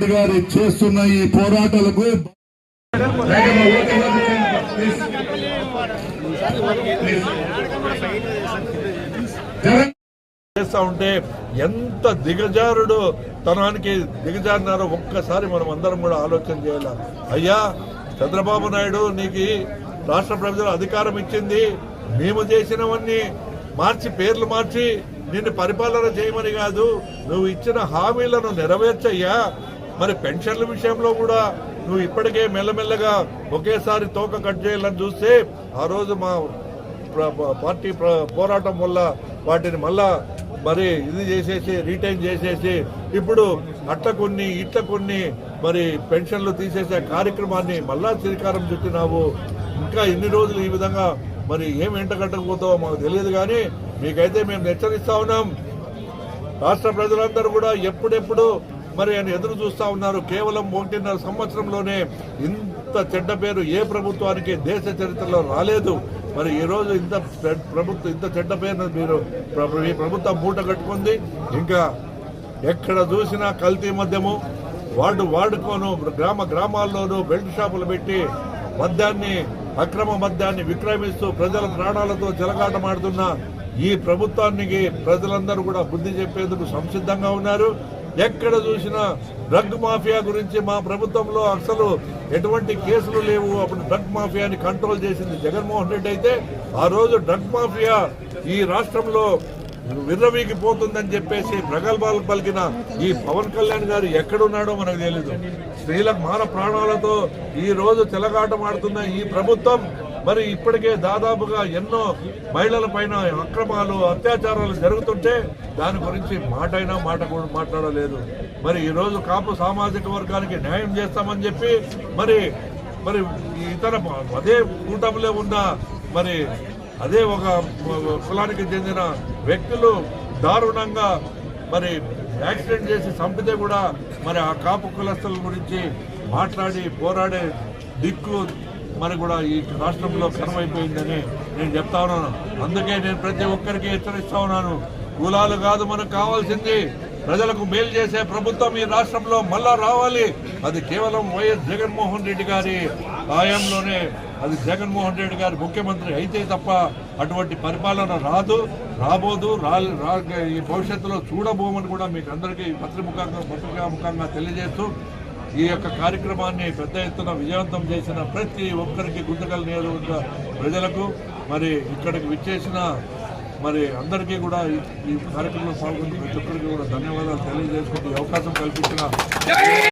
రెడ్డి గారు చేస్తున్న ఈ పోరాటాలకు చేస్తా ఉంటే ఎంత దిగజారుడు తనానికి దిగజారినారో ఒక్కసారి మనం అందరం కూడా ఆలోచన చేయాలి. అయ్యా చంద్రబాబు నాయుడు, నీకు రాష్ట్ర ప్రజలు అధికారం ఇచ్చింది, మేము చేసినవన్నీ మార్చి పేర్లు మార్చి నిన్ను పరిపాలన చేయమని కాదు, నువ్వు ఇచ్చిన హామీలను నెరవేర్చయ్యా. మరి పెన్షన్ల విషయంలో కూడా నువ్వు ఇప్పటికే మెల్లమెల్లగా ఒకేసారి తోక కట్ చేయాలని చూస్తే ఆ రోజు మా పార్టీ పోరాటం వల్ల వాటిని మళ్ళా మరి ఇది చేసేసి రిటైన్ చేసేసి ఇప్పుడు అట్ల కొన్ని మరి పెన్షన్లు తీసేసే కార్యక్రమాన్ని మళ్ళా శ్రీకారం చుట్టినావు. ఇంకా ఇన్ని రోజులు ఈ విధంగా మరి ఏం ఎంటగట్టకపోతావో మాకు తెలియదు, కానీ మీకైతే మేము హెచ్చరిస్తా ఉన్నాం. రాష్ట్ర ప్రజలందరూ కూడా ఎప్పుడెప్పుడు మరి ఆయన ఎదురు చూస్తా ఉన్నారు. కేవలం 1.5 సంవత్సరంలోనే ఇంత చెడ్డ పేరు ఏ ప్రభుత్వానికి దేశ చరిత్రలో రాలేదు. మరి ఈ రోజు ఇంత చెడ్డ పేరును మీరు ఈ ప్రభుత్వం మూట కట్టుకుంది. ఇంకా ఎక్కడ చూసినా కల్తీ మద్యము వాడుకోను గ్రామాల్లోనూ బెల్ట్ షాపులు పెట్టి అక్రమ మద్యాన్ని విక్రమిస్తూ ప్రజల ప్రాణాలతో చెలగాటమాడుతున్న ఈ ప్రభుత్వానికి ప్రజలందరూ కూడా బుద్ధి చెప్పేందుకు సంసిద్ధంగా ఉన్నారు. ఎక్కడ చూసినా డ్రగ్ మాఫియా గురించి మా ప్రభుత్వంలో అసలు ఎటువంటి కేసులు లేవు. అప్పుడు డ్రగ్ మాఫియాని కంట్రోల్ చేసింది జగన్మోహన్ రెడ్డి అయితే, ఆ రోజు డ్రగ్ మాఫియా ఈ రాష్ట్రంలో విర్రవీకి పోతుందని చెప్పేసి ప్రగల్భాలు పలికిన ఈ పవన్ కళ్యాణ్ గారు ఎక్కడున్నాడో మనకు తెలీదు. స్త్రీలకు మాన ప్రాణాలతో ఈ రోజు చెలగాటమాడుతున్న ఈ ప్రభుత్వం మరి ఇప్పటికే దాదాపుగా ఎన్నో మహిళల పైన అక్రమాలు అత్యాచారాలు జరుగుతుంటే దాని గురించి మాట్లాడలేదు. మరి ఈ రోజు కాపు సామాజిక వర్గానికి న్యాయం చేస్తామని చెప్పి మరి ఇతర అదే కూటమిలో ఉన్న మరి అదే ఒక కులానికి చెందిన వ్యక్తులు దారుణంగా మరి యాక్సిడెంట్ చేసి చంపితే కూడా మరి ఆ కాపు కులస్తుల గురించి మాట్లాడి పోరాడే దిక్కు మరి కూడా ఈ రాష్ట్రంలో కరువైపోయిందని నేను చెప్తా ఉన్నాను. అందుకే నేను ప్రతి ఒక్కరికి హెచ్చరిస్తా ఉన్నాను, కులాలు కాదు మనకు కావాల్సింది ప్రజలకు మేలు చేసే ప్రభుత్వం ఈ రాష్ట్రంలో మళ్ళా రావాలి. అది కేవలం వైఎస్ జగన్మోహన్ రెడ్డి గారి హయాంలోనే, అది జగన్మోహన్ రెడ్డి గారి ముఖ్యమంత్రి అయితే తప్ప అటువంటి పరిపాలన రాబోదు. ఈ భవిష్యత్తులో చూడబోమని కూడా మీకు అందరికీ పత్రికాముఖంగా తెలియజేస్తూ ఈ యొక్క కార్యక్రమాన్ని పెద్ద ఎత్తున విజయవంతం చేసిన ప్రతి ఒక్కరికి గుంతకల్ నియోజకవర్గ ప్రజలకు మరి ఇక్కడికి విచ్చేసిన మరి అందరికీ కూడా ఈ కార్యక్రమంలో పాల్గొని ప్రతి ఒక్కరికి కూడా ధన్యవాదాలు తెలియజేసుకుంటూ అవకాశం కల్పించిన